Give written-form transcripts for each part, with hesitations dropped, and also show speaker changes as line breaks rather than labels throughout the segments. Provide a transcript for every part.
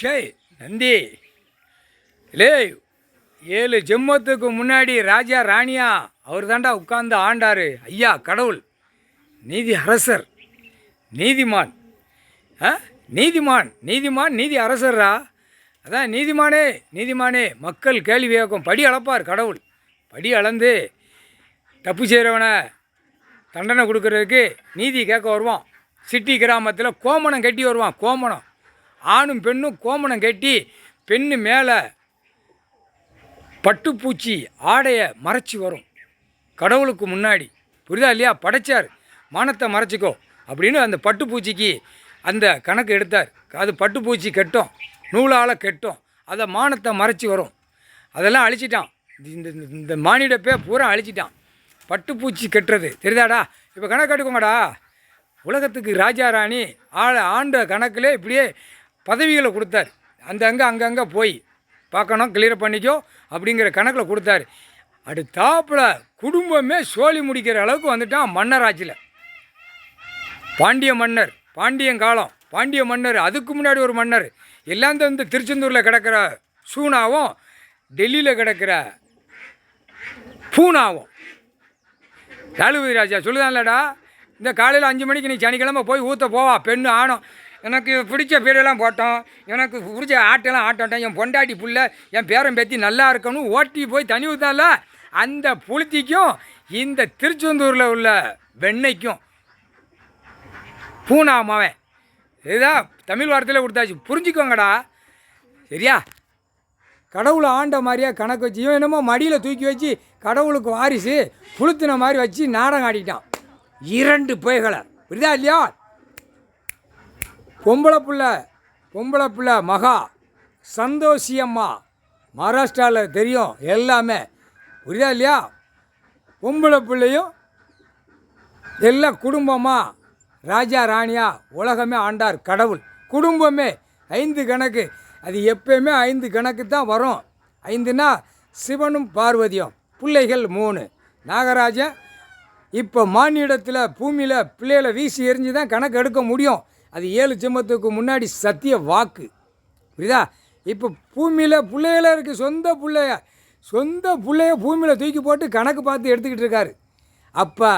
சே நந்தி லே 7 ஜென்மத்துக்கு முன்னாடி ராஜா ராணியா அவர் தாண்டா உட்கார்ந்து ஆண்டார். ஐயா கடவுள், நீதி அரசர், நீதிமான், நீதிமான் நீதிமான் நீதி அரசர்ரா. அதான் நீதிமானே நீதிமானே. மக்கள் கேள்வி கேட்கும். படி அளப்பார் கடவுள். படி அளந்து தப்பு செய்கிறவனை தண்டனை கொடுக்கறதுக்கு நீதி கேட்க வருவான். சிட்டி கிராமத்தில் கோமணம் கட்டி வருவான். கோமணம், ஆணும் பெண்ணும் கோமணம் கட்டி, பெண்ணு மேலே பட்டுப்பூச்சி ஆடையை மறைச்சி வரும் கடவுளுக்கு முன்னாடி. புரியுதா இல்லையா? படைச்சார், மானத்தை மறைச்சிக்கோ அப்படின்னு அந்த பட்டுப்பூச்சிக்கு அந்த கணக்கு எடுத்தார். அது பட்டுப்பூச்சி கெட்டோம், நூலால் கெட்டோம், அதை மானத்தை மறைச்சி வரும். அதெல்லாம் அழிச்சிட்டான். இந்த மானிடப்பே பூரா அழிச்சிட்டான். பட்டுப்பூச்சி கெட்டுறது தெரியுதாடா? இப்போ கணக்கு எடுக்கோங்கடா. உலகத்துக்கு ராஜா ராணி ஆண்ட கணக்கில் இப்படியே பதவிகளை கொடுத்தார். அங்கங்கே போய் பார்க்கணும், கிளியர் பண்ணிக்கோ அப்படிங்கிற கணக்கில் கொடுத்தாரு. அடுத்தாப்பில் குடும்பமே சோழி முடிக்கிற அளவுக்கு வந்துட்டான் மன்னராட்சியில். பாண்டிய மன்னர், பாண்டியங்காலம் பாண்டிய மன்னர், அதுக்கு முன்னாடி ஒரு மன்னர், எல்லாம் வந்து திருச்செந்தூரில் கிடக்கிற சூனாவும் டெல்லியில் கிடக்கிற பூனாவும். தளபதி ராஜா சொல்லுதான்லடா, இந்த காலையில் 5 மணிக்கு நீ சனிக்கிழமை போய் ஊற்ற போவா. பெண்ணு ஆணும், எனக்கு பிடிச்ச பேரெல்லாம் போட்டோம், எனக்கு பிடிச்ச ஆட்டெல்லாம் ஆட்டோட்டோம், என் பொண்டாட்டி புள்ள என் பேரன் பேத்தி நல்லா இருக்கணும் ஓட்டி போய் தனி ஊற்றால. அந்த புளுத்திக்கும் இந்த திருச்செந்தூரில் உள்ள வெண்ணெய்க்கும் பூனாமாவன் இதுதான் தமிழ் வார்த்தையில் கொடுத்தாச்சு. புரிஞ்சுக்கோங்கடா, சரியா? கடவுளை ஆண்ட மாதிரியா கணக்கு வச்சு இவன் என்னமோ மடியில் தூக்கி வச்சு கடவுளுக்கு வாரிசு புளுத்தின மாதிரி வச்சு நாடகம் ஆடிட்டான். 2 பேய்களை. புரியுதா இல்லையா? பொம்பளை பிள்ளை மகா சந்தோஷி அம்மா, மகாராஷ்டிராவில் தெரியும் எல்லாமே. புரியுதா இல்லையா? பொம்பளை பிள்ளையும் எல்லாம் குடும்பமாக ராஜா ராணியா உலகமே ஆண்டார் கடவுள். குடும்பமே 5 கணக்கு. அது எப்பயுமே 5 கணக்கு தான் வரும். 5னா சிவனும் பார்வதியும், பிள்ளைகள் 3, நாகராஜன். இப்போ மானிடத்தில் பூமியில் பிள்ளைகளை வீசி எரிஞ்சு தான் கணக்கு எடுக்க முடியும். அது 7 ஜென்மத்துக்கு முன்னாடி சத்திய வாக்கு. புரியுதா? இப்போ பூமியில் பிள்ளைகள இருக்குது. சொந்த பிள்ளைய பூமியில் தூக்கி போட்டு கணக்கு பார்த்து எடுத்துக்கிட்டு இருக்காரு. அப்போ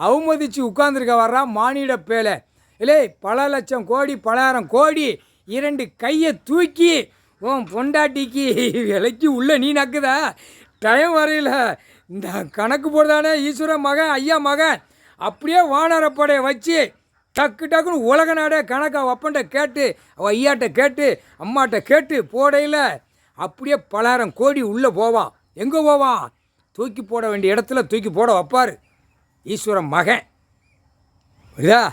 அவமதித்து உட்கார்ந்துருக்க வர்றான் மானிட பேலை. இல்லை, பல லட்சம் கோடி, பலாயிரம் கோடி 2 கையை தூக்கி உன் பொண்டாட்டிக்கு விலைக்கு உள்ள நீ நக்குதா? டைம் வரையில் இந்த கணக்கு போடுதானே ஈஸ்வர மகன், ஐயா மகன். அப்படியே வானரப்படையை வச்சு டக்குன்னு உலக நாடே கணக்கை வப்பன்ட்ட கேட்டு, அவள் ஐயாட்ட கேட்டு, அம்மாட்ட கேட்டு போடையில் அப்படியே பலாயிரம் கோடி உள்ளே போவான். எங்கே போவான்? தூக்கி போட வேண்டிய இடத்துல தூக்கி போட வைப்பார் ஈஸ்வரன் மகன். புரியுதா?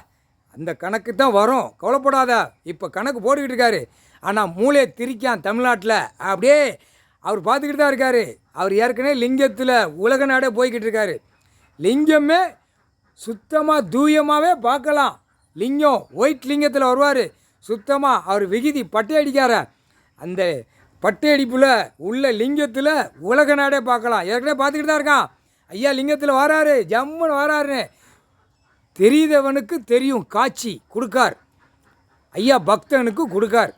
அந்த கணக்கு தான் வரும், கவலைப்படாத. இப்போ கணக்கு போட்டுக்கிட்டு இருக்காரு. ஆனால் மூளையை திரிக்கான் தமிழ்நாட்டில். அப்படியே அவர் பார்த்துக்கிட்டு தான் இருக்கார். அவர் ஏற்கனவே லிங்கத்தில் உலக நாடே போய்கிட்டு இருக்காரு. லிங்கமே சுத்தமாக தூயமாகவே பார்க்கலாம். லிங்கம் ஒயிட் லிங்கத்தில் வருவார் சுத்தமாக. அவர் விகுதி பட்டை அடிக்கார அந்த பட்டை அடிப்பில் உள்ள லிங்கத்தில் உலக நாடே பார்க்கலாம். ஏற்கனவே பார்த்துக்கிட்டு தான் இருக்கான். ஐயா லிங்கத்தில் வராரு, ஜம்முன்னு வராருன்னு தெரியுதவனுக்கு தெரியும் காட்சி கொடுக்கார். ஐயா பக்தனுக்கு கொடுக்கார்.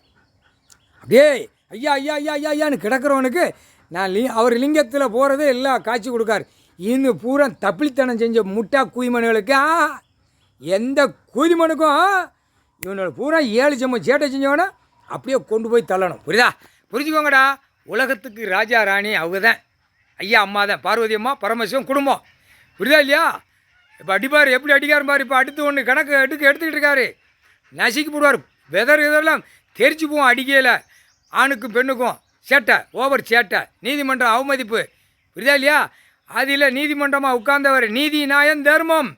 அப்படியே ஐயா ஐயா ஐயா ஐயா ஐயான்னு கிடக்கிறவனுக்கு நான் அவர் லிங்கத்தில் போகிறதே எல்லாம் காட்சி கொடுக்கார். இன்னும் பூரா தப்பித்தனம் செஞ்ச முட்டா குயிமனுகளுக்கு எந்த குதிமனுக்கும் இவனோட பூரா 7 ஜென்மம் சேட்டை செஞ்சவனை அப்படியே கொண்டு போய் தள்ளணும். புரியுதா? புரிஞ்சுக்கோங்கடா. உலகத்துக்கு ராஜா ராணி அவங்க தான். ஐயா அம்மா தான், பார்வதி அம்மா, பரமசிவம் குடும்பம். புரியுதா இல்லையா? இப்போ அடிப்பார், எப்படி அடிக்காரு பாரு. இப்போ அடுத்து ஒன்று கணக்கு எடுத்துக்கிட்டு இருக்காரு. நசுக்கி போடுவார். இதெல்லாம் தெரிச்சு போவோம் அடிக்கையில். ஆணுக்கும் பெண்ணுக்கும் சேட்டை, ஓவர் சேட்டை, நீதிமன்றம் அவமதிப்பு. புரியுதா இல்லையா? அதில் நீதிமன்றமாக உட்கார்ந்தவர் நீதி நியாயம் தர்மம்.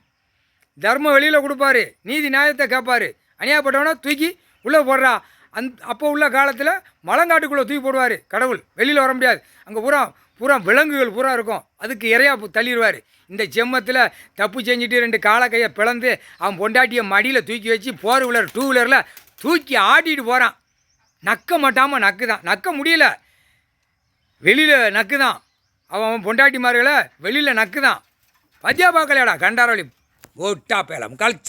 தர்மம் வெளியில் கொடுப்பாரு, நீதி நியாயத்தை கேட்பார். அநியாயப்பட்டவனை தூக்கி உள்ளே போடுறா. அப்போ உள்ள காலத்தில் மலங்காட்டுக்குள்ளே தூக்கி போடுவார் கடவுள். வெளியில் வர முடியாது. அங்கே பூரா விலங்குகள் பூரா இருக்கும். அதுக்கு இறையாக தள்ளிடுவார். இந்த ஜென்மத்தில் தப்பு செஞ்சுட்டு 2 காலை கையை பிளந்து அவன் பொண்டாட்டியை மடியில் தூக்கி வச்சு 4 வீலர் 2 வீலரில் தூக்கி ஆட்டிட்டு போகிறான். நக்க மாட்டாமல் நக்குதான். நக்க முடியல, வெளியில் நக்குதான். அவன் பொண்டாட்டிமார்களை வெளியில் நக்குதான். பத்தியா பார்க்கலையாடா கண்டாரவழி ஓட்டா பேலம் கால்